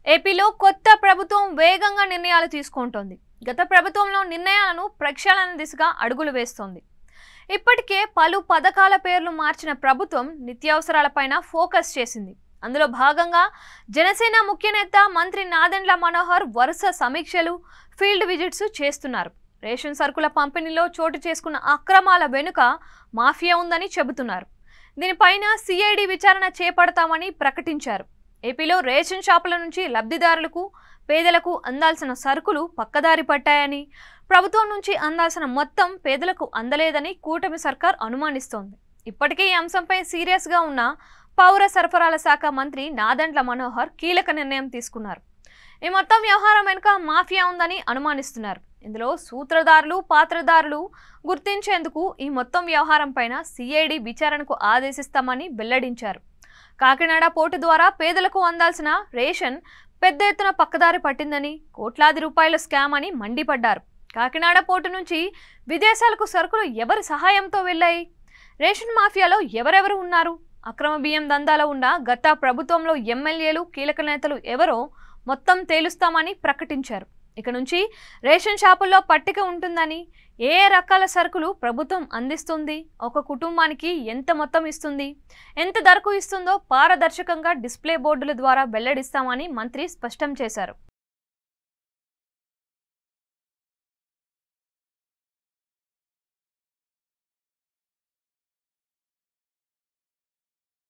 ఏపీలో కొత్త ప్రభుత్వం వేగంగా నిర్ణయాలు తీసుకుంటోంది. గత ప్రభుత్వంలో నిర్ణయాలను ప్రక్షాళన దిశగా అడుగులు వేస్తోంది. ఇప్పటికే పలు పథకాల పేర్లు మార్చిన ప్రభుత్వం నిత్యావసరాలపైన ఫోకస్ చేసింది. అందులో భాగంగా జనసేన ముఖ్య నేత మంత్రి నాదెండ్ల మనోహర్ వరుస సమీక్షలు, ఫీల్డ్ విజిట్స్ చేస్తున్నారు. రేషన్ సరుకుల పంపిణీలో చోటు చేసుకున్న అక్రమాల వెనుక మాఫియా ఉందని చెబుతున్నారు. దీనిపైన సిఐడి విచారణ చేపడతామని ప్రకటించారు. ఏపీలో రేషన్ షాపుల నుంచి లబ్ధిదారులకు, పేదలకు అందాల్సిన సరుకులు పక్కదారి పట్టాయని, ప్రభుత్వం నుంచి అందాల్సిన మొత్తం పేదలకు అందలేదని కూటమి సర్కార్ అనుమానిస్తోంది. ఇప్పటికే ఈ అంశంపై సీరియస్గా ఉన్న పౌర సరఫరాల శాఖ మంత్రి నాదెండ్ల మనోహర్ కీలక నిర్ణయం తీసుకున్నారు. ఈ మొత్తం వ్యవహారం వెనుక మాఫియా ఉందని అనుమానిస్తున్నారు. ఇందులో సూత్రధారులు, పాత్రధారులు గుర్తించేందుకు ఈ మొత్తం వ్యవహారం పైన సిఐడి విచారణకు ఆదేశిస్తామని వెల్లడించారు. కాకినాడ పోర్టు ద్వారా పేదలకు అందాల్సిన రేషన్ పెద్ద ఎత్తున పక్కదారి పట్టిందని, కోట్లాది రూపాయల స్కామ్ అని మండిపడ్డారు. కాకినాడ పోర్టు నుంచి విదేశాలకు సరుకులు ఎవరి సహాయంతో వెళ్లాయి? రేషన్ మాఫియాలో ఎవరెవరు ఉన్నారు? అక్రమ బియ్యం దందాలో ఉన్న గత ప్రభుత్వంలో ఎమ్మెల్యేలు, కీలక నేతలు ఎవరో మొత్తం తేలుస్తామని ప్రకటించారు. ఇక నుంచి రేషన్ షాపుల్లో పట్టిక ఉంటుందని, ఏ రకాల సరుకులు ప్రభుత్వం అందిస్తుంది, ఒక కుటుంబానికి ఎంత మొత్తం ఇస్తుంది, ఎంత ధరకు ఇస్తుందో పారదర్శకంగా డిస్ప్లే బోర్డుల ద్వారా వెల్లడిస్తామని మంత్రి స్పష్టం చేశారు.